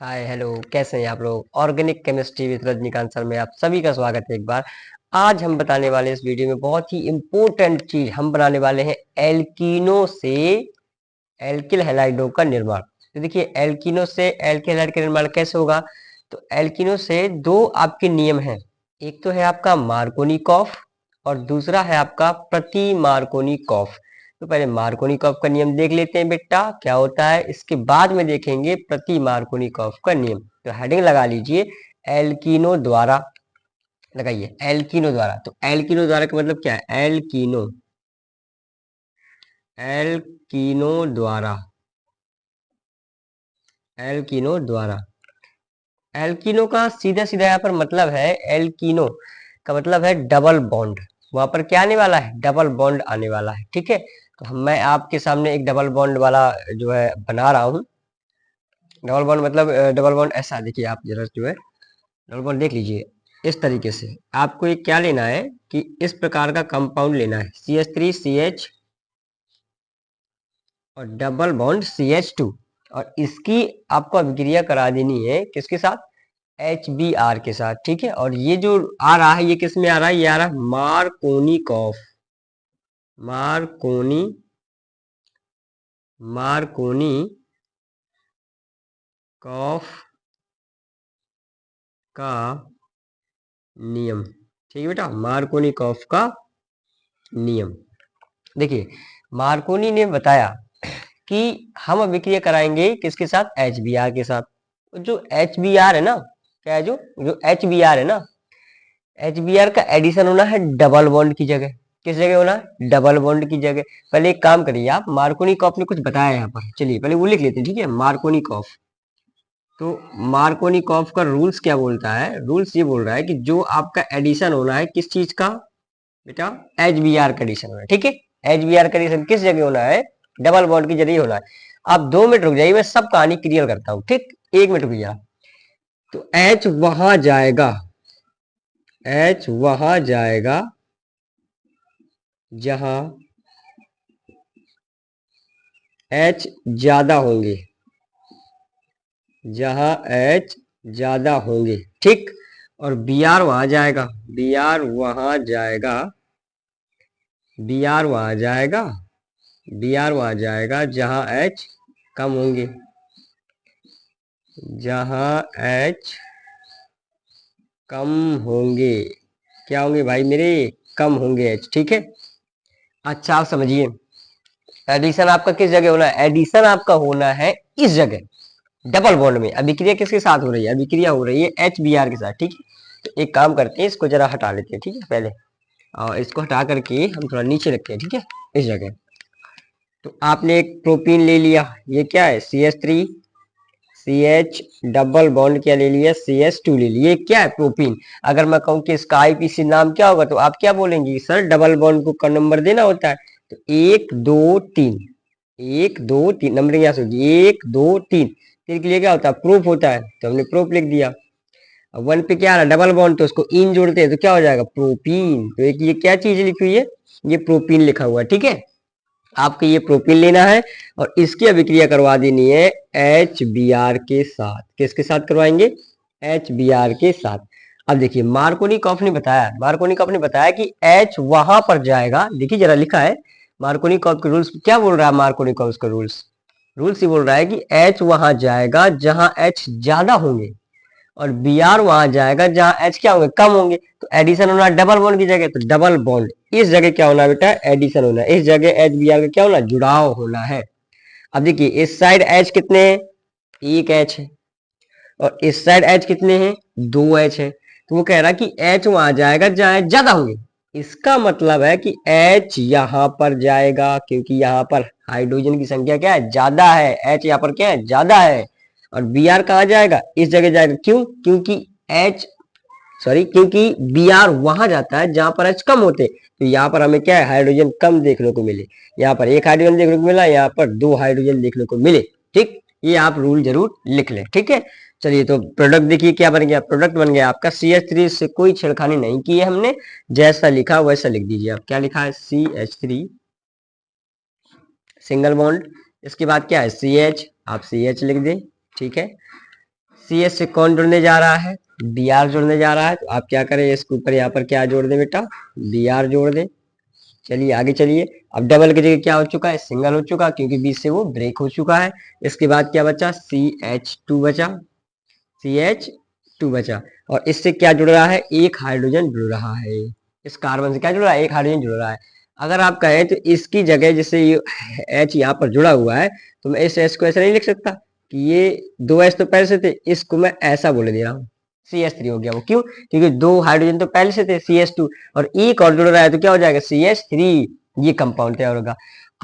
Hi hello, कैसे हैं आप लोग। Organic chemistry with Rajinikanth sir में आप सभी का स्वागत है एक बार। आज हम बताने वाले इस वीडियो में बहुत ही इंपॉर्टेंट चीज हम बनाने वाले हैं एल्कीनो से एल्किल हैलाइडों का निर्माण। तो देखिए, एल्कीनो से एल्किल हैलाइड का निर्माण कैसे होगा। तो एल्कीनो से दो आपके नियम हैं। एक तो है आपका मार्कोनिकॉफ और दूसरा है आपका प्रति मार्कोनिकॉफ। तो पहले मार्कोनिकॉफ का नियम देख लेते हैं बेटा क्या होता है, इसके बाद में देखेंगे प्रति मार्कोनिकॉफ का नियम। तो हेडिंग लगा लीजिए एल्कीनो द्वारा, लगाइए एल्कीनो द्वारा। तो एल्कीनो द्वारा का मतलब क्या है, एल्कीनो एल्कीनो द्वारा एल्कीनो द्वारा एल्कीनो का सीधा सीधा यहाँ पर मतलब है, एल्कीनो का मतलब है डबल बॉन्ड। वहां पर क्या आने वाला है, डबल बॉन्ड आने वाला है। ठीक है, तो मैं आपके सामने एक डबल बॉन्ड वाला जो है बना रहा हूँ। डबल बॉन्ड मतलब डबल बॉन्ड ऐसा देखिए, आप जरा जो है डबल बॉन्ड देख लीजिए इस तरीके से। आपको ये क्या लेना है कि इस प्रकार का कंपाउंड लेना है, CH3CH और डबल बॉन्ड CH2, और इसकी आपको अभिक्रिया करा देनी है किसके साथ, HBr के साथ। ठीक है, और ये जो आ रहा है ये किस में आ रहा है, ये आ रहा है मार्कोनिकॉफ मार्कोनी मार्कोनिकॉफ का नियम। ठीक है बेटा, मार्कोनिकॉफ का नियम। देखिए, मार्कोनी ने बताया कि हम अभिक्रिया कराएंगे किसके साथ, HBr के साथ। तो जो HBr है ना, क्या है, जो HBr है ना, HBr का एडिशन होना है डबल बॉन्ड की जगह। किस जगह होना है, डबल बॉन्ड की जगह। पहले एक काम करिए आप, मार्कोनिकॉफ ने कुछ बताया यहाँ पर, चलिए पहले वो लिख लेते हैं। ठीक है, मार्कोनिकॉफ। तो मार्कोनिकॉफ का रूल्स क्या बोलता है, रूल्स ये बोल रहा है कि जो आपका एडिशन होना है किस चीज का बेटा, HBr का एडिशन होना है। ठीक है, HBr का एडिशन किस जगह होना है, डबल बॉन्ड की जरिए होना है। आप 2 मिनट रुक जाइए, मैं सब कहानी क्लियर करता हूँ। ठीक, 1 मिनट रुकिए। तो H वहां जाएगा, H वहां जाएगा जहां H ज्यादा होंगे, जहां H ज्यादा होंगे। ठीक, और Br वहां जाएगा, Br वहां जाएगा, Br वहां जाएगा, Br वहां जाएगा जहां H कम होंगे, जहां H कम होंगे। क्या होंगे भाई मेरे, कम होंगे H। ठीक है, अच्छा आप समझिए, एडिशन आपका किस जगह होना है, एडिशन आपका होना है इस जगह डबल बॉन्ड में। अभिक्रिया किसके साथ हो रही है, अभिक्रिया हो रही है HBr के साथ। ठीक है, तो एक काम करते हैं, इसको जरा हटा लेते हैं। ठीक है, पहले और इसको हटा करके हम थोड़ा नीचे रखते हैं। ठीक है, इस जगह। तो आपने एक प्रोपीन ले लिया, ये क्या है, CH3CH डबल बॉन्ड क्या ले लिया, CH2 ले लिया। ये क्या है, प्रोपीन। अगर मैं कहूँ कि इसका IPC नाम क्या होगा, तो आप क्या बोलेंगे, सर डबल बॉन्ड को का नंबर देना होता है। तो 1 2 3, 1 2 3 नंबरिंग यहाँ से होगी, 1 2 3। फिर के लिए क्या होता है, प्रूफ होता है, तो हमने प्रूफ लिख दिया। अब 1 पे क्या आ रहा है, डबल बॉन्ड, तो उसको इन जोड़ते हैं तो क्या हो जाएगा, प्रोपीन। तो एक ये क्या चीज लिखी हुई है, ये प्रोपीन लिखा हुआ है। ठीक है, आपको ये प्रोपीन लेना है और इसकी अभिक्रिया करवा देनी है HBr के साथ। किसके साथ करवाएंगे, HBr के साथ। अब देखिए, मार्कोनिकॉफ ने बताया, मार्कोनिकॉफ ने बताया कि H वहां पर जाएगा। देखिए जरा लिखा है मार्कोनिकॉफ के रूल्स, क्या बोल रहा है मार्कोनिकॉफ का रूल्स, रूल्स ये बोल रहा है कि H वहां जाएगा जहां H ज्यादा होंगे, और Br वहां जाएगा जहां H क्या होंगे, कम होंगे। तो एडिशन होना डबल बॉन्ड की जगह, तो डबल बॉन्ड इस जगह क्या होना बेटा, एडिशन होना, इस जगह HBr का क्या होना, जुड़ाव होना है। अब देखिए, इस साइड H कितने हैं, एक H है, और इस साइड H कितने हैं, 2 H है। तो वो कह रहा है कि H वहां जाएगा जहां H ज्यादा होंगे। इसका मतलब है कि H यहां पर जाएगा, क्योंकि यहां पर हाइड्रोजन की संख्या क्या है, ज्यादा है। H यहां पर क्या है, ज्यादा है। और Br कहाँ जाएगा, इस जगह जाएगा। क्यों, क्योंकि Br वहां जाता है जहां पर H कम होते। तो यहाँ पर हमें क्या है, हाइड्रोजन कम देखने को मिले। यहाँ पर एक हाइड्रोजन देखने को मिला, यहाँ पर 2 हाइड्रोजन देखने को मिले। ठीक, ये आप रूल जरूर लिख लें। ठीक है, चलिए तो प्रोडक्ट देखिए क्या बन गया, प्रोडक्ट बन गया आपका CH3 से कोई छेड़खानी नहीं की है हमने, जैसा लिखा वैसा लिख दीजिए आप। क्या लिखा है, CH3 सिंगल बॉन्ड, इसके बाद क्या है CH, आप CH लिख दें। ठीक है, सी एस से कौन जुड़ने जा रहा है, बी आर जुड़ने जा रहा है। तो आप क्या करें, इसके ऊपर यहाँ पर क्या जोड़ दे बेटा, बी आर जोड़ दे। चलिए आगे चलिए। अब डबल की जगह क्या हो चुका है, सिंगल हो चुका, क्योंकि बीच से वो ब्रेक हो चुका है। इसके बाद क्या बचा, CH2 बचा, CH2 बचा। और इससे क्या जुड़ रहा है, एक हाइड्रोजन जुड़ रहा है। इस कार्बन से क्या जुड़ रहा है, एक हाइड्रोजन जुड़ रहा है। अगर आप कहें तो इसकी जगह जैसे ये H यहाँ पर जुड़ा हुआ है, तो मैं इस H को ऐसे नहीं लिख सकता कि ये 2H तो पहले से थे, इसको मैं ऐसा बोल दे रहा हूँ, CH3 हो गया वो। क्यों, क्योंकि 2 हाइड्रोजन तो पहले से थे, CH2, और एक और जुड़ रहा है तो क्या हो जाएगा, CH3। ये कंपाउंड तैयार होगा।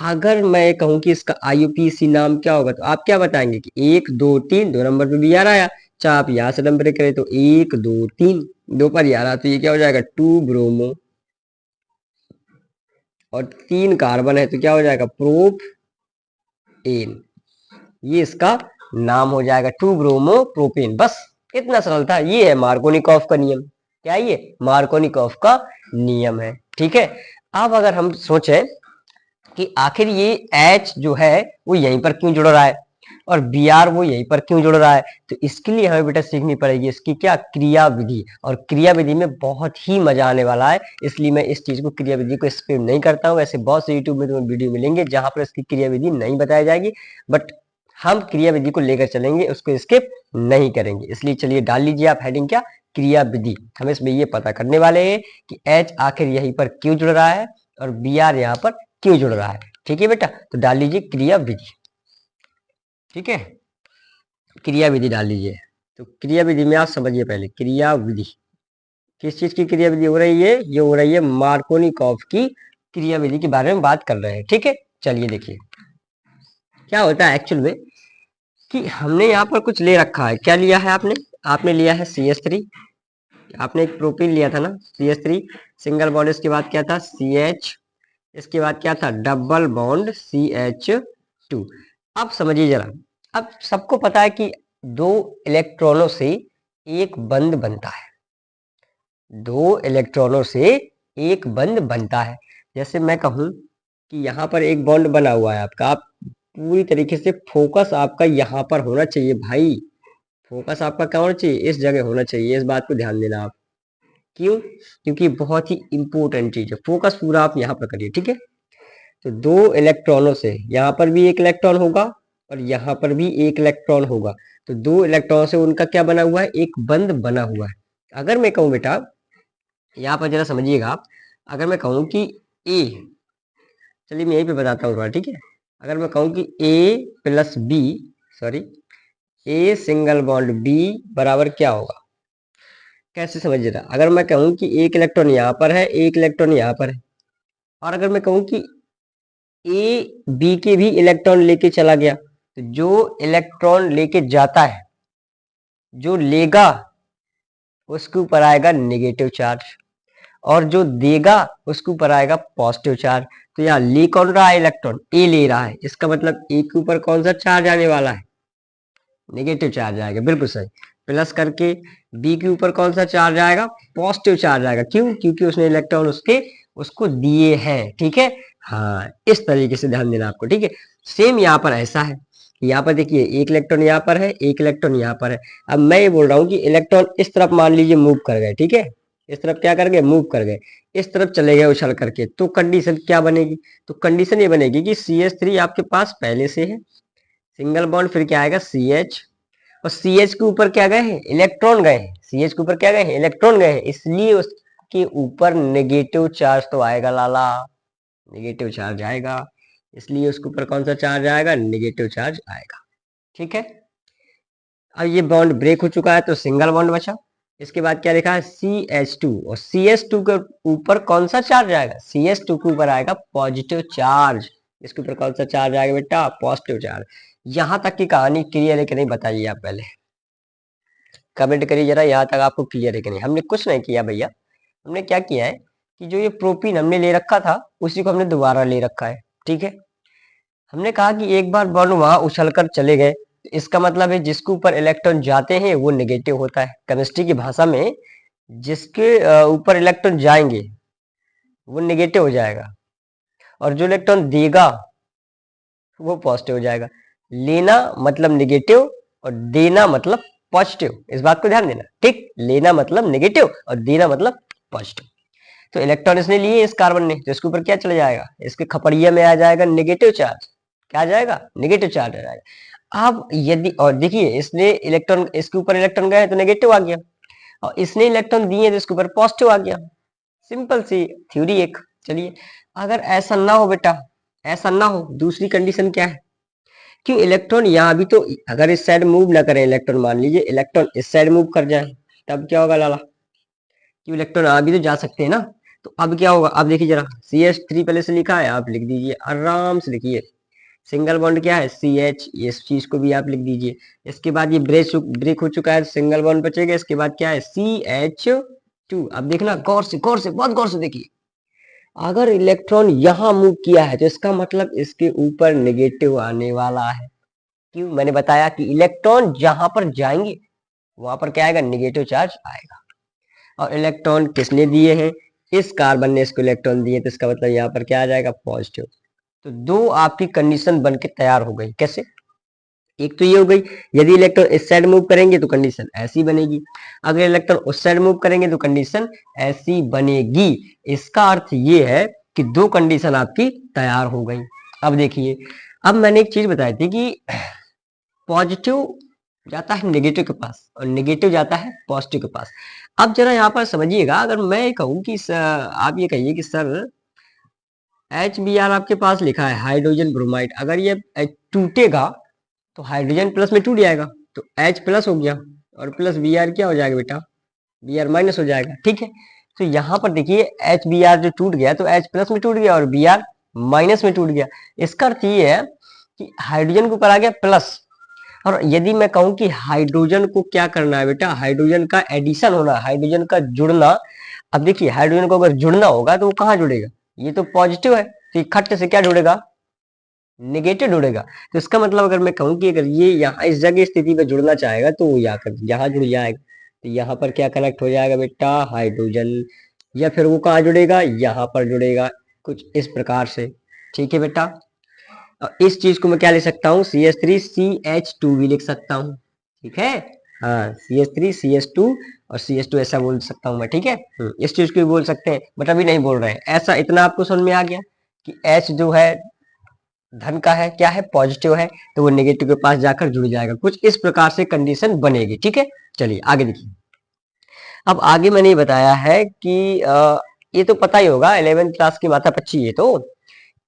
अगर मैं कहूं कि इसका IUPAC नाम क्या होगा, तो आप क्या बताएंगे कि 1 2 3, 2 नंबर पे भी आ आया। चाहे आप यहाँ से नंबर करें तो 1 2 3, 2 पर यार आ, तो ये क्या हो जाएगा, 2 ब्रोमो, और 3 कार्बन है तो क्या हो जाएगा, प्रोप एन। ये इसका नाम हो जाएगा, 2 ब्रोमो प्रोपेन। बस इतना सरल था। ये है मार्कोनिकॉफ का नियम। क्या ये मार्कोनिकॉफ का नियम है, ठीक है। अब अगर हम सोचें कि आखिर ये H जो है वो यहीं पर क्यों जुड़ रहा है, और Br वो यहीं पर क्यों जुड़ रहा है, तो इसके लिए हमें बेटा सीखनी पड़ेगी इसकी क्या, क्रिया विधि। और क्रिया विधि में बहुत ही मजा आने वाला है, इसलिए मैं इस चीज को, क्रिया विधि को स्किप नहीं करता हूँ। ऐसे बहुत से यूट्यूब में तुम्हें वीडियो मिलेंगे जहां पर इसकी क्रिया विधि नहीं बताई जाएगी, बट हम क्रिया विधि को लेकर चलेंगे, उसको स्किप नहीं करेंगे। इसलिए चलिए डाल लीजिए आप हेडिंग क्या, क्रिया विधि। हम इसमें ये पता करने वाले हैं कि H आखिर यहीं पर क्यों जुड़ रहा है और Br यहाँ पर क्यों जुड़ रहा है। ठीक है बेटा, तो डाल लीजिए क्रिया विधि। ठीक है, क्रिया विधि डाल लीजिए। तो क्रिया विधि में आप समझिए पहले, क्रिया विधि किस चीज की क्रिया विधि हो रही है, ये हो रही है मार्कोनिकॉफ की क्रिया विधि के बारे में बात कर रहे हैं। ठीक है, चलिए देखिए क्या होता है एक्चुअल में, कि हमने यहाँ पर कुछ ले रखा है। क्या लिया है आपने, आपने लिया है CH3। आपने एक प्रोपीन लिया था ना, CH3 सिंगल बॉन्ड, इसके बाद क्या था CH, इसके बाद क्या था डबल बॉन्ड CH2। अब समझिए जरा, अब सबको पता है कि दो इलेक्ट्रॉनों से एक बंध बनता है, दो इलेक्ट्रॉनों से एक बंध बनता है। जैसे मैं कहूं कि यहाँ पर एक बॉन्ड बना हुआ है आपका, आप पूरी तरीके से फोकस आपका यहाँ पर होना चाहिए भाई, फोकस आपका क्या होना चाहिए, इस जगह होना चाहिए। इस बात को ध्यान देना आप। क्यों, क्योंकि बहुत ही इंपॉर्टेंट चीज है, फोकस पूरा आप यहाँ पर करिए। ठीक है, तो दो इलेक्ट्रॉनों से, यहाँ पर भी एक इलेक्ट्रॉन होगा और यहाँ पर भी एक इलेक्ट्रॉन होगा, तो दो इलेक्ट्रॉन से उनका क्या बना हुआ है, एक बंध बना हुआ है। अगर मैं कहूँ बेटा, यहाँ पर जरा समझिएगा आप, अगर मैं कहूँ कि ए, चलिए मैं यहीं पे बताता हूँ थोड़ा, ठीक है। अगर मैं कहूँ कि A plus B, sorry, A single bond B बराबर क्या होगा, कैसे समझिए रहा, अगर मैं कहूँ कि एक इलेक्ट्रॉन यहाँ पर है, एक इलेक्ट्रॉन यहाँ पर है, और अगर मैं कहूँ कि ए बी के भी इलेक्ट्रॉन लेके चला गया, तो जो इलेक्ट्रॉन लेके जाता है, जो लेगा उसके ऊपर आएगा नेगेटिव चार्ज, और जो देगा उसके ऊपर आएगा पॉजिटिव चार्ज। तो यहाँ ले कौन रहा है, इलेक्ट्रॉन ए ले रहा है, इसका मतलब ए के ऊपर कौन सा चार्ज आने वाला है, नेगेटिव चार्ज आएगा, बिल्कुल सही। प्लस करके बी के ऊपर कौन सा चार्ज आएगा, पॉजिटिव चार्ज आएगा। क्यों, क्योंकि उसने इलेक्ट्रॉन उसके उसको दिए हैं। ठीक है, हाँ इस तरीके से ध्यान देना आपको। ठीक है, सेम यहाँ पर ऐसा है, यहाँ पर देखिए एक इलेक्ट्रॉन यहाँ पर है, एक इलेक्ट्रॉन यहाँ पर है। अब मैं ये बोल रहा हूँ कि इलेक्ट्रॉन इस तरफ मान लीजिए मूव कर गए, ठीक है, इस तरफ क्या कर गए, मूव कर गए, इस तरफ चले गए उछल करके, तो कंडीशन क्या बनेगी, तो कंडीशन ये बनेगी कि CH3 आपके पास पहले से है, सिंगल बॉन्ड, फिर क्या आएगा CH, और CH के ऊपर क्या गए हैं, इलेक्ट्रॉन गए हैं, CH के ऊपर क्या गए हैं, इलेक्ट्रॉन गए हैं, इसलिए उसके ऊपर नेगेटिव चार्ज तो आएगा लाला, नेगेटिव चार्ज आएगा, इसलिए उसके ऊपर कौन सा चार्ज आएगा, नेगेटिव चार्ज आएगा। ठीक है, अब ये बॉन्ड ब्रेक हो चुका है तो सिंगल बॉन्ड बचा। इसके बाद क्या लिखा है CH2, और CH2 के ऊपर कौन सा चार्ज आएगा, CH2 के ऊपर आएगा पॉजिटिव चार्ज। इसके ऊपर कौन सा चार्ज आएगा बेटा, पॉजिटिव चार्ज। यहां तक की कहानी क्लियर है कि नहीं बताइए आप, पहले कमेंट करिए जरा, यहाँ तक आपको क्लियर है कि नहीं। हमने कुछ नहीं किया भैया, हमने क्या किया है कि जो ये प्रोपीन हमने ले रखा था उसी को हमने दोबारा ले रखा है। ठीक है, हमने कहा कि एक बार बॉन्ड वहां उछल कर चले गए, तो इसका मतलब है जिसके ऊपर इलेक्ट्रॉन जाते हैं वो नेगेटिव होता है। केमिस्ट्री की भाषा में जिसके ऊपर इलेक्ट्रॉन जाएंगे वो नेगेटिव हो जाएगा, और जो इलेक्ट्रॉन देगा वो पॉजिटिव हो जाएगा। लेना मतलब नेगेटिव और देना मतलब पॉजिटिव, इस बात को ध्यान देना, ठीक। लेना मतलब नेगेटिव और देना मतलब पॉजिटिव। तो इलेक्ट्रॉन इसने लिए इस कार्बन ने, तो इसके ऊपर क्या चला जाएगा, इसके खपड़िया में आ जाएगा नेगेटिव चार्ज। क्या आ जाएगा, नेगेटिव चार्ज आ जाएगा। अब यदि, और देखिए इसने इलेक्ट्रॉन, इसके ऊपर इलेक्ट्रॉन गए तो नेगेटिव आ गया, और इसने इलेक्ट्रॉन दिए तो इसके ऊपर पॉजिटिव आ गया। सिंपल सी थ्योरी एक। चलिए, अगर ऐसा ना हो बेटा, ऐसा ना हो, दूसरी कंडीशन क्या है, क्यों इलेक्ट्रॉन यहाँ भी तो, अगर इस साइड मूव ना करें इलेक्ट्रॉन, मान लीजिए इलेक्ट्रॉन इस साइड मूव कर जाए, तब क्या होगा लाला, क्यों इलेक्ट्रॉन आ भी तो जा सकते हैं ना। तो अब क्या होगा, अब देखिए जरा, CH3 पहले से लिखा है, आप लिख दीजिए, आराम से लिखिए। सिंगल बॉन्ड क्या है, CH, इस चीज को भी आप लिख दीजिए। इसके बाद ये ब्रेक हो चुका है, सिंगल बॉन्ड बचेगा, इसके बाद क्या है, CH2। अब देखना गौर से बहुत गौर से देखिए, अगर इलेक्ट्रॉन यहां मूव किया है तो इसका मतलब इसके ऊपर नेगेटिव आने वाला है। क्यों, मैंने बताया कि इलेक्ट्रॉन जहां पर जाएंगे वहां पर क्या आएगा, नेगेटिव चार्ज आएगा। और इलेक्ट्रॉन किसने दिए हैं, इस कार्बन ने इसको इलेक्ट्रॉन दिए, तो इसका मतलब यहाँ पर क्या आ जाएगा, पॉजिटिव। तो दो आपकी कंडीशन बन के तैयार हो गई। कैसे, एक तो ये हो गई, यदि इलेक्ट्रॉन इस साइड मूव करेंगे तो कंडीशन ऐसी बनेगी, अगर इलेक्ट्रॉन उस साइड मूव करेंगे तो कंडीशन ऐसी बनेगी। इसका अर्थ ये है कि दो कंडीशन आपकी तैयार हो गई। अब देखिए, अब मैंने एक चीज बताई थी कि पॉजिटिव जाता है नेगेटिव के पास और नेगेटिव जाता है पॉजिटिव के पास। अब जरा यहाँ पर समझिएगा, अगर मैं कहूँ कि आप ये कहिए कि सर HBr आपके पास लिखा है हाइड्रोजन ब्रोमाइड, अगर ये टूटेगा तो हाइड्रोजन प्लस में टूट जाएगा, तो H प्लस हो गया और प्लस Br क्या हो जाएगा बेटा, Br माइनस हो जाएगा, ठीक है। तो यहाँ पर देखिए HBr जो टूट गया तो H प्लस में टूट गया और Br माइनस में टूट गया। इसका अर्थ ये है कि हाइड्रोजन के ऊपर आ गया प्लस, और यदि मैं कहूं कि हाइड्रोजन को क्या करना है बेटा, हाइड्रोजन का एडिशन होना, हाइड्रोजन का जुड़ना। अब देखिए हाइड्रोजन को अगर जुड़ना होगा तो वो कहाँ जुड़ेगा, ये तो पॉजिटिव है, तो इकट्ठे से क्या जुड़ेगा, नेगेटिव जुड़ेगा। तो इसका मतलब अगर मैं कहूँ कि अगर ये यहाँ इस जगह स्थिति पे जुड़ना चाहेगा तो वो यहाँ जुड़ जाएगा, तो यहाँ पर क्या कनेक्ट हो जाएगा बेटा, हाइड्रोजन, या फिर वो कहाँ जुड़ेगा, यहाँ पर जुड़ेगा, कुछ इस प्रकार से, ठीक है बेटा। इस चीज को मैं क्या लिख सकता हूँ, CH3CH2 भी लिख सकता हूँ, ठीक है। हाँ, CH3CH2 और CH2 ऐसा बोल सकता हूँ मैं, ठीक है। इस चीज को भी बोल सकते हैं, बट अभी नहीं बोल रहे हैं। ऐसा इतना आपको समझ में आ गया कि H जो है धन का है, क्या है, पॉजिटिव है, तो वो नेगेटिव के पास जाकर जुड़ जाएगा। कुछ इस प्रकार से कंडीशन बनेगी, ठीक है। चलिए आगे देखिए। अब आगे मैंने ये बताया है कि ये तो पता ही होगा, 11th क्लास की माथा पच्ची, ये तो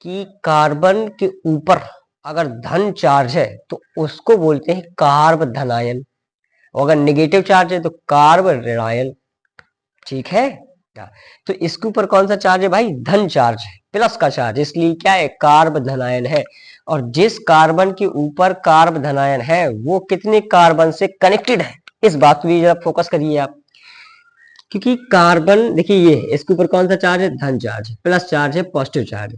कि कार्बन के ऊपर अगर धन चार्ज है तो उसको बोलते हैं कार्ब धनायन, और अगर नेगेटिव चार्ज है तो कार्ब ऋणायन, ठीक है। तो इसके ऊपर कौन सा चार्ज है भाई, धन चार्ज है, प्लस का चार्ज, इसलिए क्या है, कार्ब धनायन है। और जिस कार्बन के ऊपर कार्ब धनायन है वो कितने कार्बन से कनेक्टेड है, इस बात पे जरा फोकस करिए आप। क्योंकि कार्बन देखिए, ये इसके ऊपर कौन सा चार्ज है, धन चार्ज, प्लस चार्ज है, पॉजिटिव चार्ज।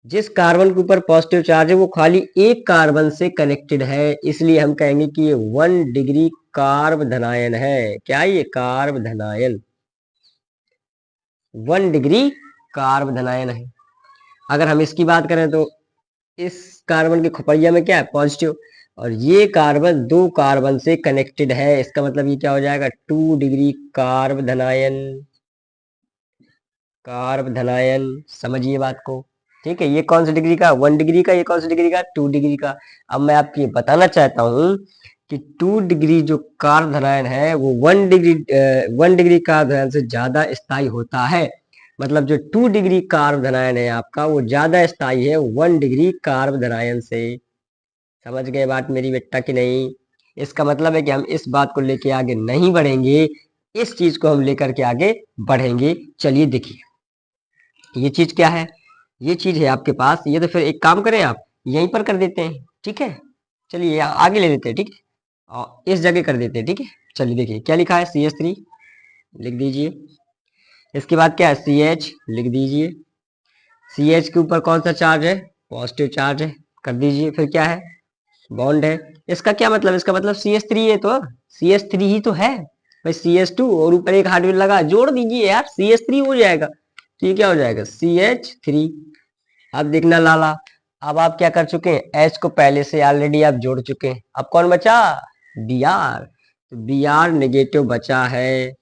जिस कार्बन के ऊपर पॉजिटिव चार्ज है वो खाली एक कार्बन से कनेक्टेड है, इसलिए हम कहेंगे कि ये 1 डिग्री कार्ब धनायन है। क्या ये कार्ब धनायन, 1 डिग्री कार्ब धनायन है। अगर हम इसकी बात करें तो इस कार्बन के खोपड़िया में क्या है, पॉजिटिव, और ये कार्बन दो कार्बन से कनेक्टेड है, इसका मतलब ये क्या हो जाएगा, 2 डिग्री कार्ब धनायन, कार्ब धनायन। समझिए बात को, ठीक है। ये कौन सी डिग्री का, 1 डिग्री का, ये कौन सी डिग्री का, 2 डिग्री का। अब मैं आपको ये बताना चाहता हूँ कि 2 डिग्री जो कार्ब धनायन है वो 1 डिग्री कार्ब धनायन से ज्यादा स्थायी होता है। मतलब जो 2 डिग्री कार्ब धनायन है आपका वो ज्यादा स्थायी है 1 डिग्री कार्ब धनायन से। समझ गए बात मेरी बेटा कि नहीं। इसका मतलब है कि हम इस बात को लेके आगे नहीं बढ़ेंगे, इस चीज को हम लेकर के आगे बढ़ेंगे। चलिए देखिए, ये चीज क्या है, ये चीज है आपके पास, ये तो फिर एक काम करें, आप यहीं पर कर देते हैं, ठीक है। चलिए यहाँ आगे ले लेते हैं, ठीक है, और इस जगह कर देते हैं, ठीक है। चलिए देखिए क्या लिखा है, CH3 लिख दीजिए, इसके बाद क्या है, CH लिख दीजिए, CH के ऊपर कौन सा चार्ज है, पॉजिटिव चार्ज है, कर दीजिए। फिर क्या है, बॉन्ड है, इसका क्या मतलब, इसका मतलब CH3 है, तो CH3 ही तो है भाई, CH2 और ऊपर एक हार्डवेयर लगा, जोड़ दीजिए यार, CH3 हो जाएगा। तो ये क्या हो जाएगा, CH3। अब देखना लाला, अब आप क्या कर चुके हैं, H को पहले से ऑलरेडी आप जोड़ चुके हैं, अब कौन बचा, Br। तो बी आर नेगेटिव बचा है।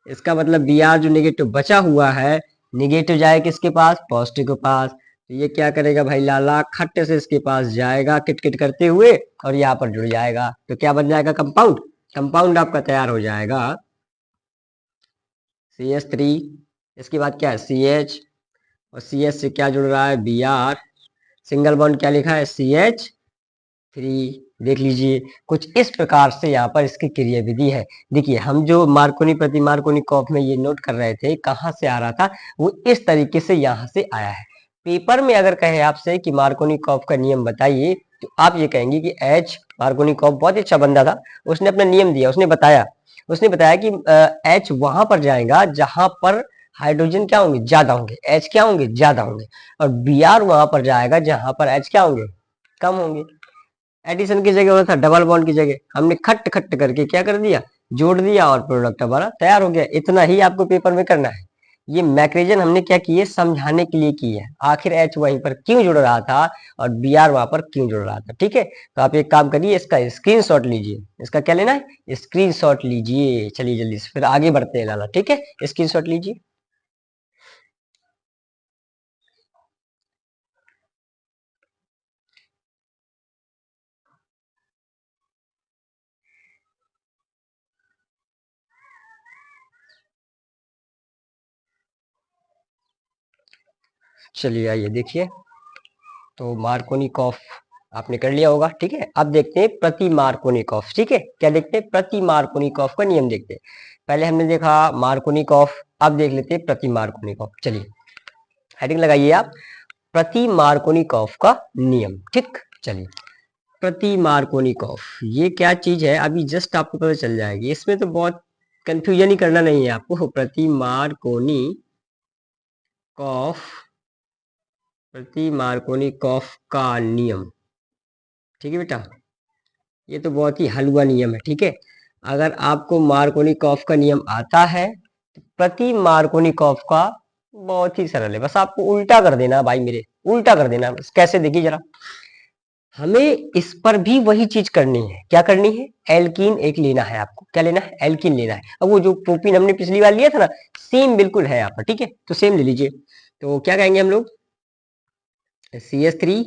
इसका मतलब बी आर जो नेगेटिव बचा हुआ है, नेगेटिव जाए किसके पास, पॉजिटिव के पास। तो ये क्या करेगा भाई, लाला खट्टे से इसके पास जाएगा किटकिट करते हुए और यहाँ पर जुड़ जाएगा। तो क्या बन जाएगा, कंपाउंड। कंपाउंड आपका तैयार हो जाएगा CH3। इसके बाद क्या है CH, और CH से क्या जुड़ रहा है, Br। सिंगल बॉन्ड क्या लिखा है, CH3। देख लीजिए कुछ इस प्रकार से यहाँ पर इसकी क्रियाविधि है। देखिए हम जो मार्कोनी प्रति मार्कोनी कॉप में ये नोट कर रहे थे, कहाँ से आ रहा था, वो इस तरीके से यहाँ से आया है। पेपर में अगर कहे आपसे कि मार्कोनी कॉप का नियम बताइए, तो आप ये कहेंगे कि एच, मार्कोनी कॉप बहुत ही अच्छा बंदा था, उसने अपना नियम दिया, उसने बताया कि एच वहां पर जाएगा जहां पर हाइड्रोजन क्या होंगे, ज्यादा होंगे, एच क्या होंगे, ज्यादा होंगे, और बी आर वहां पर जाएगा जहां पर एच क्या होंगे, कम होंगे। एडिशन की जगह होता था, डबल बॉन्ड की जगह हमने खट खट करके क्या कर दिया, जोड़ दिया, और प्रोडक्ट हमारा तैयार हो गया। इतना ही आपको पेपर में करना है। ये मैक्रेजन हमने क्या किए, समझाने के लिए की है, आखिर एच वहीं पर क्यों जुड़ रहा था और बी आर वहां पर क्यों जुड़ रहा था। ठीक है, तो आप एक काम करिए, इसका स्क्रीनशॉट लीजिए। इसका क्या लेना है, स्क्रीनशॉट लीजिए। चलिए जल्दी से फिर आगे बढ़ते हैं लाला। ठीक है, स्क्रीनशॉट लीजिए। चलिए आइए देखिए, तो मार्कोनिकॉफ आपने कर लिया होगा। ठीक है, अब देखते हैं प्रति मार्कोनिकॉफ। ठीक है, क्या देखते हैं, प्रति मार्कोनिकॉफ का नियम देखते हैं। पहले हमने देखा मार्कोनिकॉफ, अब देख लेते हैं प्रति मार्कोनिकॉफ। चलिए हेडिंग लगाइए आप, प्रति मार्कोनिकॉफ का नियम। ठीक, चलिए प्रति मार्कोनिकॉफ ये क्या चीज है, अभी जस्ट आपको पता चल जाएगी। इसमें तो बहुत कंफ्यूजन ही करना नहीं है आपको। प्रति मार्कोनिकॉफ, प्रति मार्कोनिकॉफ का नियम। ठीक है बेटा, ये तो बहुत ही हलवा नियम है। ठीक है, अगर आपको मार्कोनिकॉफ का नियम आता है तो प्रति मार्कोनिकॉफ का बहुत ही सरल है, बस आपको उल्टा कर देना भाई मेरे, उल्टा कर देना। बस कैसे, देखिए जरा, हमें इस पर भी वही चीज करनी है। क्या करनी है, एल्कीन एक लेना है आपको। क्या लेना है, एल्कीन लेना है। अब वो जो प्रोपीन हमने पिछली बार लिया था ना, सेम बिल्कुल है यहाँ पर। ठीक है, तो सेम ले लीजिए। तो क्या कहेंगे हम लोग, CH3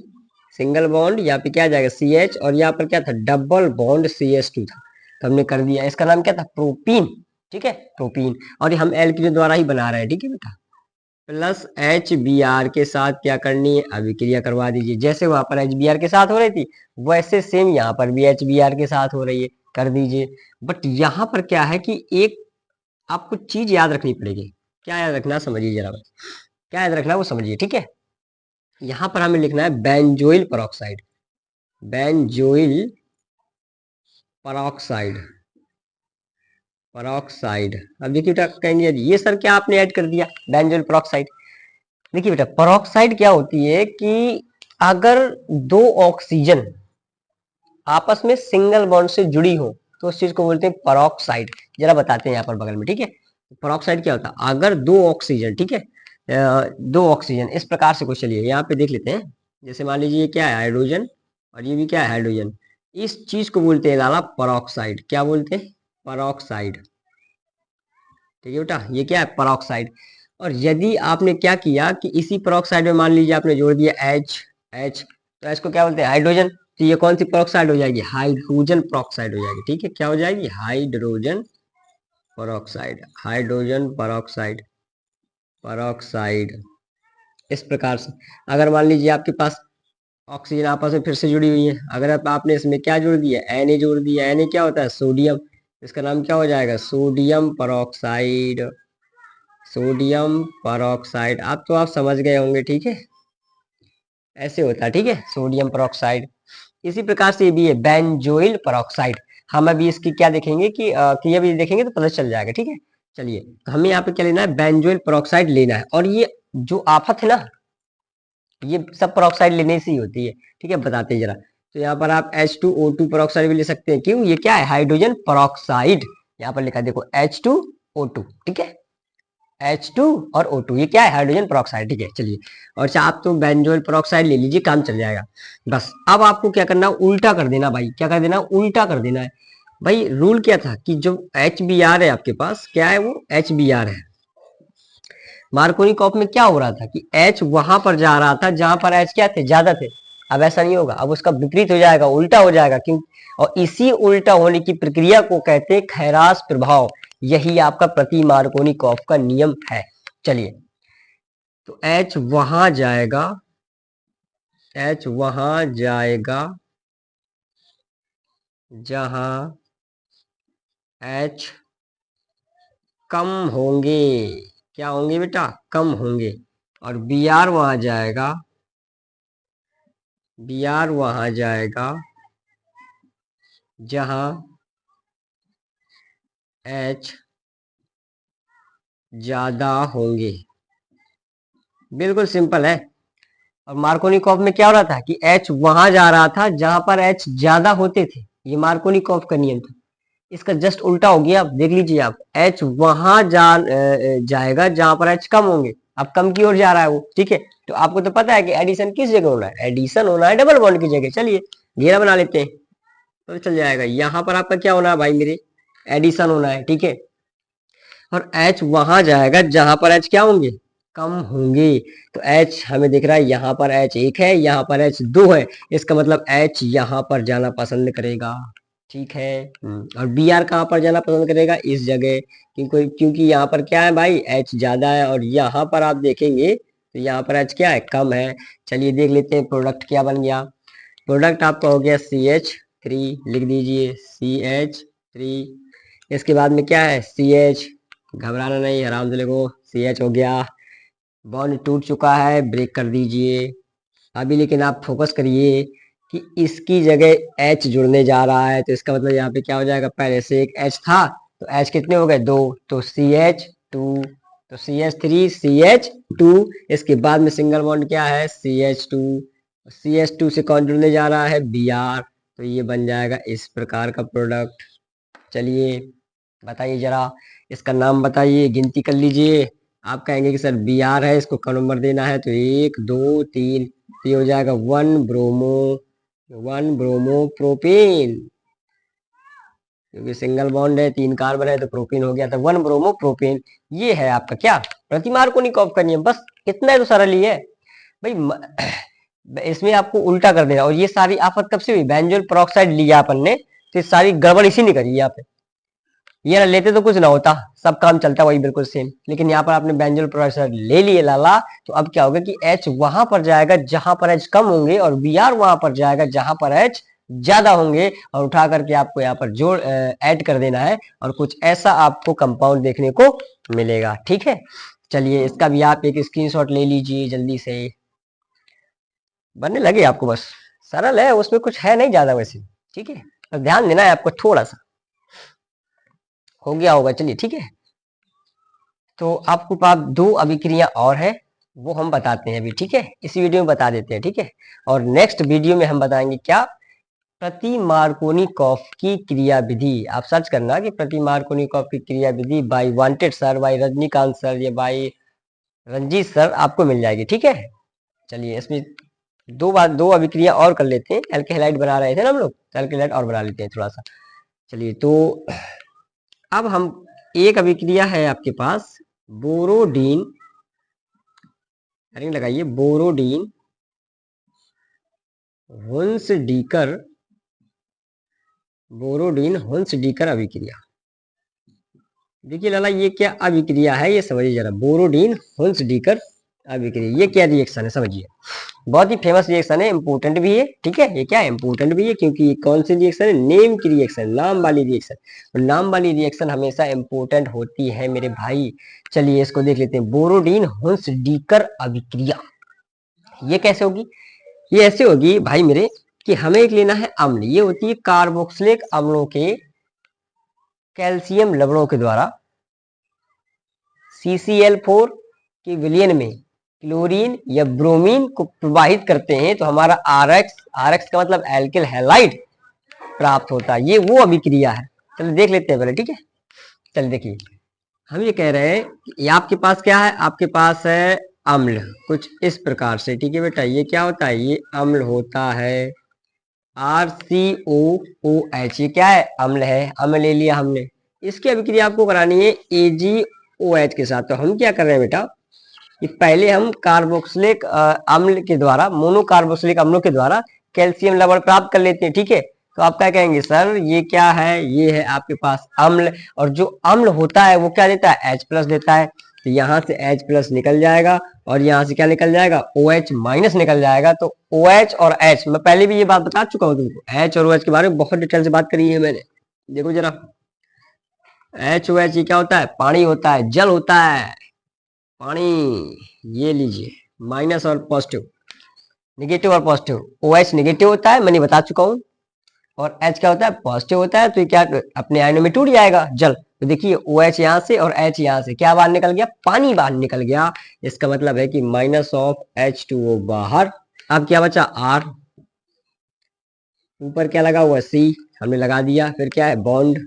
सिंगल बॉन्ड, यहाँ पे क्या आ जाएगा CH, और यहाँ पर क्या था, डबल बॉन्ड CH2 था। तो हमने कर दिया, इसका नाम क्या था, प्रोपीन। ठीक है, प्रोपीन, और ये हम एल्कीन द्वारा ही बना रहे हैं। ठीक है बेटा, प्लस HBr के साथ क्या करनी है, अभिक्रिया करवा दीजिए। जैसे वहां पर HBr के साथ हो रही थी, वैसे सेम यहाँ पर भी HBr के साथ हो रही है, कर दीजिए। बट यहाँ पर क्या है कि एक आपको चीज याद रखनी पड़ेगी। क्या याद रखना, समझिए जरा बस, क्या याद रखना वो समझिए। ठीक है, यहाँ पर हमें लिखना है benzoyl peroxide, benzoyl peroxide, peroxide. अब देखिए बेटा, कहेंगे ये सर क्या आपने ऐड कर दिया बेंजोइल परऑक्साइड। देखिए बेटा, परऑक्साइड क्या होती है कि अगर दो ऑक्सीजन आपस में सिंगल बॉन्ड से जुड़ी हो तो उस चीज को बोलते हैं परऑक्साइड। जरा बताते हैं यहाँ पर बगल में। ठीक है, परऑक्साइड क्या होता है, अगर दो ऑक्सीजन, ठीक है, दो ऑक्सीजन इस प्रकार से, कुछ चलिए यहाँ पे देख लेते हैं। जैसे मान लीजिए ये क्या है, हाइड्रोजन, और ये भी क्या है, हाइड्रोजन। इस चीज को बोलते हैं लाला परऑक्साइड। क्या बोलते हैं, परऑक्साइड। ठीक है बेटा, ये क्या है, परऑक्साइड। और यदि आपने क्या किया कि इसी परऑक्साइड में मान लीजिए आपने जोड़ दिया H, H, तो इसको क्या बोलते हैं, हाइड्रोजन। तो ये कौन सी परऑक्साइड हो जाएगी, हाइड्रोजन परऑक्साइड हो जाएगी। ठीक है, क्या हो जाएगी, hydrogen peroxide, hydrogen peroxide, peroxide. इस प्रकार से अगर मान लीजिए आपके पास ऑक्सीजन आपस में फिर से जुड़ी हुई है, अगर आपने इसमें क्या जोड़ दिया, Na जोड़ दिया, Na क्या होता है, सोडियम। इसका नाम क्या हो जाएगा, सोडियम परऑक्साइड, सोडियम परऑक्साइड। अब तो आप समझ गए होंगे। ठीक है, ऐसे होता है। ठीक है, सोडियम परऑक्साइड। इसी प्रकार से ये भी है बेंजोइल परऑक्साइड। हम अभी इसकी क्या देखेंगे कि क्रिया भी देखेंगे तो पता चल जाएगा। ठीक है, चलिए, तो हमें यहाँ पे क्या लेना है, बेंजोइल परऑक्साइड लेना है। और ये जो आफत है ना, ये सब परऑक्साइड लेने से ही होती है। ठीक है, बताते हैं जरा। तो यहाँ पर आप H2O2 परऑक्साइड भी ले सकते हैं। क्यों, ये क्या है, हाइड्रोजन परऑक्साइड। यहाँ पर लिखा है देखो, H2O2। ठीक है, H2 और O2, ये क्या है, हाइड्रोजन परऑक्साइड। ठीक है, चलिए, और अच्छा आप तो बेंजोइल परऑक्साइड ले लीजिए, काम चल जाएगा। बस अब आपको क्या करना है, उल्टा कर देना भाई। क्या कर देना, उल्टा कर देना है। भाई रूल क्या था कि जो एच बी आर है आपके पास, क्या है वो एच बी आर है। मार्कोनिकॉफ में क्या हो रहा था कि एच वहां पर जा रहा था जहां पर एच क्या थे, ज्यादा थे। अब ऐसा नहीं होगा, अब उसका विपरीत हो जाएगा, उल्टा हो जाएगा। क्यों? और इसी उल्टा होने की प्रक्रिया को कहते हैं खैरास प्रभाव। यही आपका प्रति मार्कोनिकॉफ का नियम है। चलिए, तो एच वहां जाएगा, एच वहां जाएगा जहां एच कम होंगे। क्या होंगे बेटा? कम होंगे। और बी आर वहां जाएगा, बी आर वहां जाएगा जहां एच ज्यादा होंगे। बिल्कुल सिंपल है। और मार्कोनिकॉफ में क्या हो रहा था कि एच वहां जा रहा था जहां पर एच ज्यादा होते थे। ये मार्कोनिकॉफ का नियम था। इसका जस्ट उल्टा हो गया। आप देख लीजिए, आप एच वहां जाएगा जहां पर एच कम होंगे। अब कम की ओर जा रहा है वो, ठीक है। तो आपको तो पता है कि एडिशन किस जगह होना है, एडिशन होना है डबल बॉन्ड की जगह। चलिए घेरा बना लेते हैं तो चल जाएगा। यहां पर आपका क्या होना है भाई मेरे, एडिशन होना है, ठीक है। और एच वहां जाएगा जहां पर एच क्या होंगे, कम होंगे। तो एच हमें दिख रहा है यहाँ पर एच एक है, यहाँ पर एच दो है। इसका मतलब एच यहाँ पर जाना पसंद करेगा, ठीक है। और बी आर कहाँ पर जाना पसंद करेगा, इस जगह। क्योंकि यहाँ पर क्या है भाई, एच ज्यादा है। और यहाँ पर आप देखेंगे तो यहाँ पर एच क्या है, कम है। चलिए देख लेते हैं प्रोडक्ट क्या बन गया। प्रोडक्ट आपका हो गया CH3, लिख दीजिए CH3। इसके बाद में क्या है CH, घबराना नहीं, आराम से लिखो। CH हो गया, बॉन्ड टूट चुका है, ब्रेक कर दीजिए। अभी लेकिन आप फोकस करिए कि इसकी जगह H जुड़ने जा रहा है। तो इसका मतलब यहाँ पे क्या हो जाएगा, पहले से एक H था तो H कितने हो गए, दो। तो CH2, तो CH3 CH2। इसके बाद में सिंगल बॉन्ड क्या है, CH2। CH2 से कौन जुड़ने जा रहा है, Br। तो ये बन जाएगा इस प्रकार का प्रोडक्ट। चलिए बताइए जरा, इसका नाम बताइए, गिनती कर लीजिए। आप कहेंगे कि सर Br है, इसको क नंबर देना है, तो 1 2 3। ये हो जाएगा 1 ब्रोमो प्रोपेन। क्योंकि सिंगल बॉन्ड है, 3 कार्बन है, तो प्रोपेन हो गया था 1 ब्रोमो प्रोपेन। ये है आपका क्या, प्रति मार्कोनिकॉफ का नियम। बस इतना है, तो सरल ही है भाई। इसमें आपको उल्टा कर देना। और ये सारी आफत कब से हुई, बेंजोल पेरोक्साइड लिया अपन ने, तो ये सारी गड़बड़ इसी ने करी यहाँ पे। ये ना लेते तो कुछ ना होता, सब काम चलता वही बिल्कुल सेम। लेकिन यहाँ पर आपने बेंजोल पेरोक्साइड ले लिए लाला, तो अब क्या होगा कि H वहां पर जाएगा जहां पर H कम होंगे, और Br वहां पर जाएगा जहां पर H ज्यादा होंगे। और उठा करके आपको यहाँ पर जोड़ ऐड कर देना है, और कुछ ऐसा आपको कंपाउंड देखने को मिलेगा, ठीक है। चलिए इसका भी आप एक स्क्रीनशॉट ले लीजिए जल्दी से, बनने लगे आपको। बस सरल है, उसमें कुछ है नहीं ज्यादा वैसे, ठीक है। तो ध्यान देना है आपको थोड़ा सा, हो गया होगा। चलिए ठीक है। तो आपको पास दो अभिक्रिया और है, वो हम बताते हैं अभी, ठीक है। इसी वीडियो में बता देते हैं, ठीक है। और नेक्स्ट वीडियो में हम बताएंगे क्या, प्रति मार्कोनिकॉफ की क्रिया विधि। आप सर्च करना कि प्रति मार्कोनिकॉफ की क्रिया विधि by wanted sir, by Rajinikanth sir, या बाय रंजीत सर, आपको मिल जाएगी, ठीक है। चलिए इसमें दो अभिक्रिया और कर लेते हैं। एल्केहाइड बना रहे थे ना हम लोग, तो एल्केहाइड और बना लेते हैं थोड़ा सा। चलिए तो अब हम, एक अभिक्रिया है आपके पास बोरोडीन, हेडिंग लगाइए, बोरोडीन हुंसडीकर, बोरोडीन हुंसडीकर अभिक्रिया। देखिए लाला, ये क्या अभिक्रिया है, ये समझिए जरा। बोरोडीन हुंसडीकर अभिक्रिया, ये क्या रिएक्शन है समझिए। बहुत ही फेमस रिएक्शन है, इंपोर्टेंट भी है, ठीक है। ये क्या है, इंपोर्टेंट भी है, क्योंकि ये कौन सी रिएक्शन है, नेम की रिएक्शन, नाम वाली रिएक्शन। और नाम वाली रिएक्शन हमेशा इंपोर्टेंट होती है मेरे भाई। चलिए इसको देख लेते हैं, बोरोडीन हुंसडीकर अभिक्रिया। ये कैसे होगी, ये ऐसे होगी भाई मेरे कि हमें एक लेना है अम्ल। ये होती है कार्बोक्सिलिक अम्लों के कैल्शियम लवणों के द्वारा CCl4 के विलयन में क्लोरीन या ब्रोमीन को प्रवाहित करते हैं, तो हमारा RX का मतलब एल्किल हैलाइड प्राप्त होता है। ये वो अभिक्रिया है। चलिए देख लेते हैं पहले, ठीक है। चलिए देखिए, हम ये कह रहे हैं कि ये आपके पास क्या है, आपके पास है अम्ल कुछ इस प्रकार से, ठीक है बेटा। ये क्या होता है, ये अम्ल होता है, RCOOH, ये क्या है? अम्ल है, अम्ल ले लिया हमने। इसकी अभिक्रिया आपको करानी है AgOH के साथ। तो हम क्या कर रहे हैं बेटा कि पहले हम कार्बोक्सिलिक अम्ल के द्वारा, मोनोकार्बोक्सिलिक अम्लों के द्वारा कैल्शियम लवण प्राप्त कर लेते हैं, ठीक है। तो आप क्या कहेंगे सर, ये क्या है? ये है आपके पास अम्ल, और जो अम्ल होता है वो क्या देता है? H+ देता है। तो यहाँ से H+ निकल जाएगा और यहाँ से क्या निकल जाएगा? OH- निकल जाएगा। तो OH और H, मैं पहले भी ये बात बता चुका हूँ तुमको, H और OH के बारे में बहुत डिटेल से बात करी है मैंने। देखो जरा, HOH ये क्या होता है? पानी होता है, जल होता है, पानी। ये लीजिए, माइनस और पॉजिटिव, निगेटिव और पॉजिटिव। OH निगेटिव होता है, मैंने बता चुका हूँ, और H क्या होता है? पॉजिटिव होता है। तो ये क्या अपने आयनों में टूट जाएगा, जल। तो देखिए OH यहाँ से और H यहाँ से क्या बाहर निकल गया? पानी बाहर निकल गया। इसका मतलब है कि -H2O बाहर। अब क्या बचा? R, ऊपर क्या लगा हुआ है? C, हमने लगा दिया। फिर क्या है? बॉन्ड।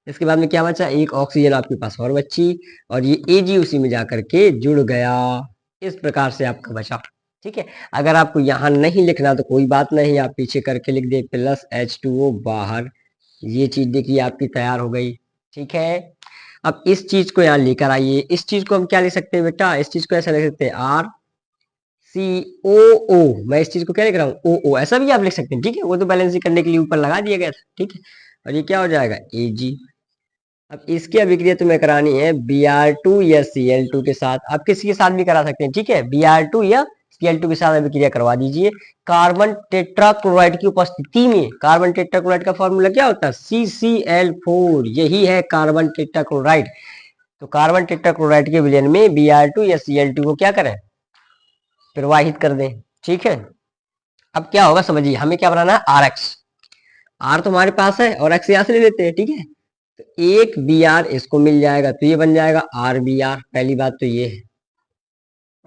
इसके बाद में क्या बचा? एक ऑक्सीजन आपके पास और बची, और ये Ag उसी में जाकर के जुड़ गया। इस प्रकार से आपका बचा, ठीक है। अगर आपको यहाँ नहीं लिखना तो कोई बात नहीं, आप पीछे करके लिख दे +H2O बाहर। ये चीज देखिए आपकी तैयार हो गई, ठीक है। अब इस चीज को यहाँ लेकर आइए। इस चीज को हम क्या लिख सकते हैं बेटा? इस चीज को ऐसा लिख सकते हैं RCOO। मैं इस चीज को क्या लिख रहा हूँ? OO, ऐसा भी आप लिख सकते हैं, ठीक है। वो तो बैलेंसिंग करने के लिए ऊपर लगा दिया गया था, ठीक है। और ये क्या हो जाएगा? Ag। अब इसकी अभिक्रिया तुम्हें करानी है Br2 या Cl2 के साथ। आप किसी के साथ भी करा सकते हैं, ठीक है। Br2 या Cl2 के साथ अभिक्रिया करवा दीजिए। कार्बन टेट्राक्लोराइड की उपस्थिति में। कार्बन टेट्राक्लोराइड का फॉर्मूला क्या होता है? CCl4, यही है कार्बन टेट्राक्लोराइड। तो कार्बन टेट्राक्लोराइड के विलयन में Br2 या Cl2 को क्या करें? प्रवाहित कर दें, ठीक है। अब क्या होगा समझिए, हमें क्या बनाना है? RX। R तो हमारे पास है और X यहाँ से ले लेते हैं, ठीक है। तो एक Br इसको मिल जाएगा, तो ये बन जाएगा RBr। पहली बात तो ये है।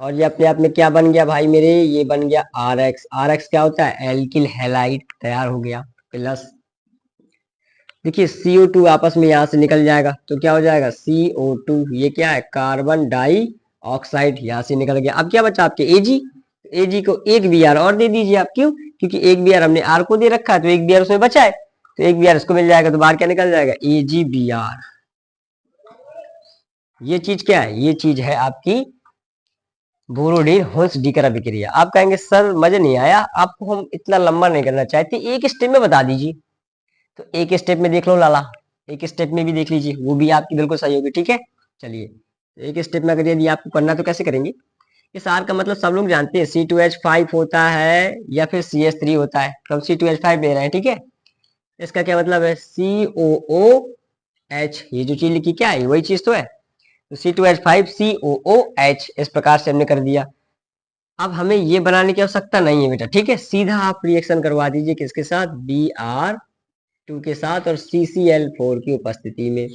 और ये अपने आप में क्या बन गया भाई मेरे? ये बन गया RX। RX क्या होता है? एल्किल हैलाइड तैयार हो गया। प्लस देखिए CO2 आपस में यहाँ से निकल जाएगा, तो क्या हो जाएगा? CO2। ये क्या है? कार्बन डाई ऑक्साइड, यहाँ से निकल गया। अब क्या बचा आपके? Ag। Ag को एक Br और दे दीजिए आप। क्यों? क्योंकि एक Br हमने R को दे रखा है, तो एक Br उसमें बचा है, तो एक Br इसको मिल जाएगा। तो बाहर क्या निकल जाएगा? AgBr। ये चीज क्या है? ये चीज है आपकी बोरोडिन होल्स डीकर अभिक्रिया। आप कहेंगे सर मजा नहीं आया, आपको हम इतना लंबा नहीं करना चाहते, एक स्टेप में बता दीजिए। तो एक स्टेप में देख लो लाला, एक स्टेप में भी देख लीजिए, वो भी आपकी बिल्कुल सही होगी, ठीक है। चलिए, एक स्टेप में अगर यदि आपको करना तो कैसे करेंगे? इस आर का मतलब सब लोग जानते हैं, C2H5 होता है या फिर CH3 होता है। तो हम C2H5 ले रहे हैं, ठीक है। इसका क्या मतलब है? COOH। ये जो चीज लिखी क्या है? वही चीज तो है। तो C2H5 COOH, इस प्रकार से हमने कर दिया। अब हमें ये बनाने की आवश्यकता नहीं है बेटा, ठीक है। सीधा आप रिएक्शन करवा दीजिए किसके साथ? Br2 के साथ और CCl4 की उपस्थिति में।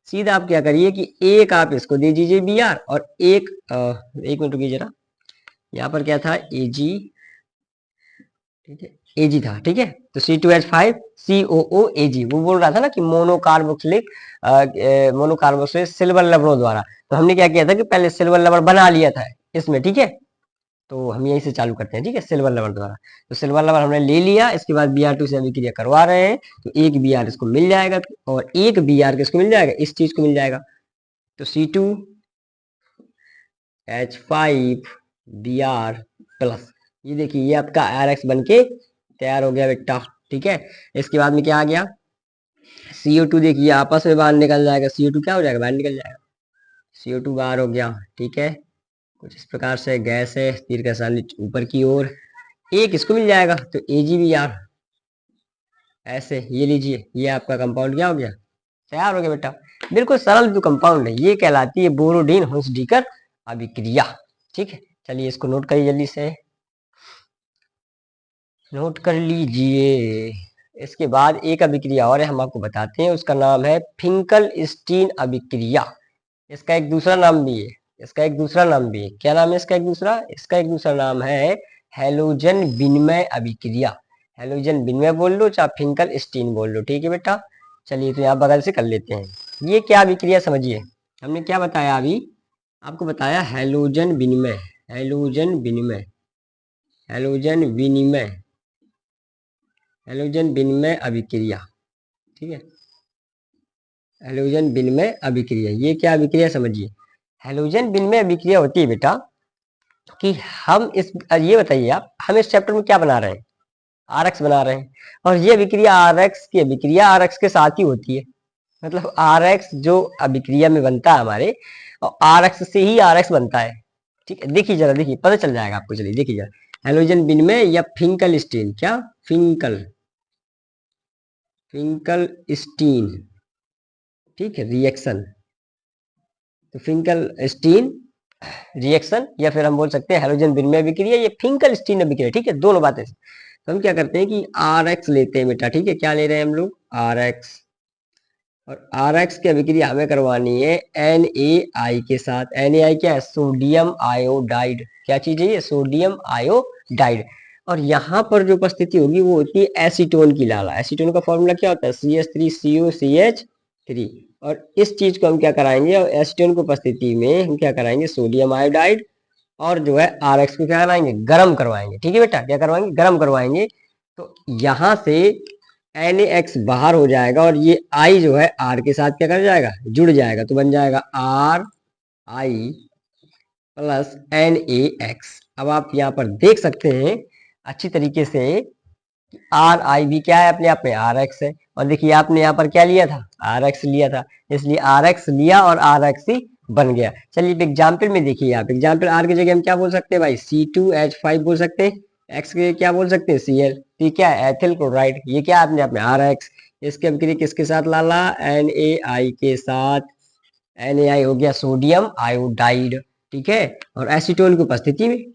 सीधा आप क्या करिए कि एक आप इसको दे दीजिए Br, और एक मिनट रुकिए जरा, यहाँ पर क्या था? Ag, ठीक है, Ag था, ठीक है। तो C2H5 COOAG, वो बोल रहा था ना कि मोनोकार्बोक्सिलिक सिल्वर लवणों द्वारा। तो हमने क्या किया था कि पहले सिल्वर लवण बना लिया था इसमें, ठीक है। तो हम यहीं से चालू करते हैं, ठीक है, सिल्वर लवण द्वारा। तो सिल्वर लवण हमने ले लिया, इसके बाद Br2 से अभिक्रिया करवा रहे हैं, तो एक Br इसको मिल जाएगा, और एक Br किसको मिल जाएगा? इस चीज को मिल जाएगा। तो C2H5Br+, ये देखिए ये आपका RX बन के तैयार हो गया बेटा, ठीक है। इसके बाद में क्या आ गया? CO2, देखिए आपस में बाहर निकल जाएगा, CO2 क्या हो जाएगा? बाहर निकल जाएगा, CO2 बाहर हो गया, ठीक है। कुछ इस प्रकार से गैस है, तीर का निशान ऊपर की ओर, एक इसको मिल जाएगा, तो AgBr। ऐसे ये लीजिए, ये आपका कंपाउंड क्या हो गया? तैयार हो गया बेटा। बिल्कुल सरल जो कंपाउंड है, ये कहलाती है बोरोडिन हुंसडीकर अभिक्रिया, ठीक है। चलिए इसको नोट करिए, जल्दी से नोट कर लीजिए। इसके बाद एक अभिक्रिया और है, हम आपको बताते हैं, उसका नाम है फिंकल-स्टीन अभिक्रिया। इसका एक दूसरा नाम भी है, इसका एक दूसरा नाम भी है। क्या नाम है इसका एक दूसरा? इसका एक दूसरा नाम है हैलोजन विनिमय अभिक्रिया। हैलोजन विनिमय बोल लो, चाहे फिंकल स्टीन बोल लो, ठीक है बेटा। चलिए तो यहाँ बगल से कर लेते हैं। ये क्या अभिक्रिया समझिए, हमने क्या बताया अभी? आपको बताया हैलोजन विनिमय, हैलोजन विनिमय, हैलोजन विनिमय, हैलोजन विनिमय अभिक्रिया, ठीक है, हैलोजन विनिमय अभिक्रिया, ये क्या अभिक्रिया समझिए। हैलोजन विनिमय अभिक्रिया होती है बेटा कि हम इस, ये बताइए आप, हम इस चैप्टर में क्या बना रहे हैं, आरएक्स बना रहे हैं, और ये अभिक्रिया आरएक्स की अभिक्रिया आरएक्स के साथ ही होती है। मतलब आरएक्स जो अभिक्रिया में बनता है हमारे, और आरएक्स से ही आरएक्स बनता है, ठीक है। देखिए जरा, देखिए पता चल जाएगा आपको, चलिए देखिए जरा, हैलोजन विनिमय या फिंकल स्टीन, क्या फिंकल, फिंकल स्टीन, ठीक है, रिएक्शन, तो फिंकल स्टीन रिएक्शन, या फिर हम बोल सकते हैं हैलोजन विनिमय अभिक्रिया या फिंकल स्टीन अभिक्रिया, ठीक है, दोनों बातें। तो हम क्या करते हैं कि आर एक्स लेते हैं बेटा, ठीक है, क्या ले रहे हैं हम लोग, आर एक्स, और आर एक्स की अभिक्रिया हमें करवानी है NaI के साथ। NaI क्या है, सोडियम आयोडाइड, क्या चीज है ये, सोडियम आयोडाइड। और यहाँ पर जो उपस्थिति होगी वो होती है एसीटोन की लाला। एसीटोन का फॉर्मूला क्या होता है, CH3COCH3। और इस चीज को हम क्या कराएंगे, और एसीटोन की उपस्थिति में हम क्या कराएंगे, सोडियम आयोडाइड, और जो है आर एक्स को क्या कराएंगे, गर्म करवाएंगे, ठीक है बेटा, क्या करवाएंगे, गर्म करवाएंगे। तो यहाँ से NaX बाहर हो जाएगा, और ये I जो है R के साथ क्या कर जाएगा, जुड़ जाएगा, तो बन जाएगा RI प्लस NaX। अब आप यहाँ पर देख सकते हैं अच्छी तरीके से, आर आई भी क्या है, अपने आप में आर एक्स है। और देखिए आपने यहाँ पर क्या लिया था, आर एक्स लिया था, इसलिए आर एक्स लिया और आर एक्स ही बन गया। चलिए एग्जाम्पल में देखिए, आप एग्जाम्पल आर की जगह हम क्या बोल सकते हैं भाई, C2H5 बोल सकते हैं, एक्स के क्या बोल सकते हैं, Cl, ठीक क्या है, एथिल क्लोराइड, ये क्या अपने आप में आर एक्स। इसके अभिक्रिया किसके साथ लाला, NaI के साथ, NaI हो गया सोडियम आयोडाइड, ठीक है, और एसीटोन की उपस्थिति में,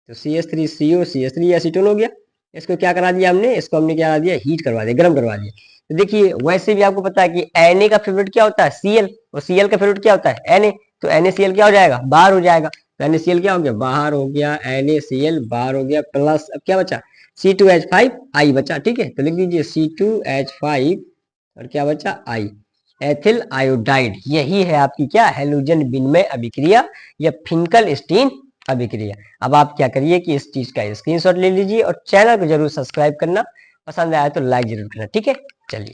तो CH3CO CH3 एसीटोन हो गया। इसको क्या करा दिया हमने, इसको हमने क्या करा दिया, हीट करवा दिया, गर्म करवा दिया। तो देखिए वैसे भी आपको पता है कि Na का फेवरेट क्या होता है, Cl, और Cl का फेवरेट क्या होता है, Na। तो NaCl क्या हो जाएगा, बाहर हो जाएगा, तो NaCl क्या हो गया, बाहर हो गया, NaCl बाहर हो गया, प्लस अब क्या बचा, C2H5I बचा, ठीक है, तो लिख दीजिए C2H5 और क्या बचा, I, एथिल आयोडाइड। यही है आपकी क्या, हैलोजन विनिमय अभिक्रिया या फिंकल स्टीन अभिक्रिया। अब आप क्या करिए कि इस चीज का स्क्रीनशॉट ले लीजिए, और चैनल को जरूर सब्सक्राइब करना, पसंद आया तो लाइक जरूर करना, ठीक है। चलिए।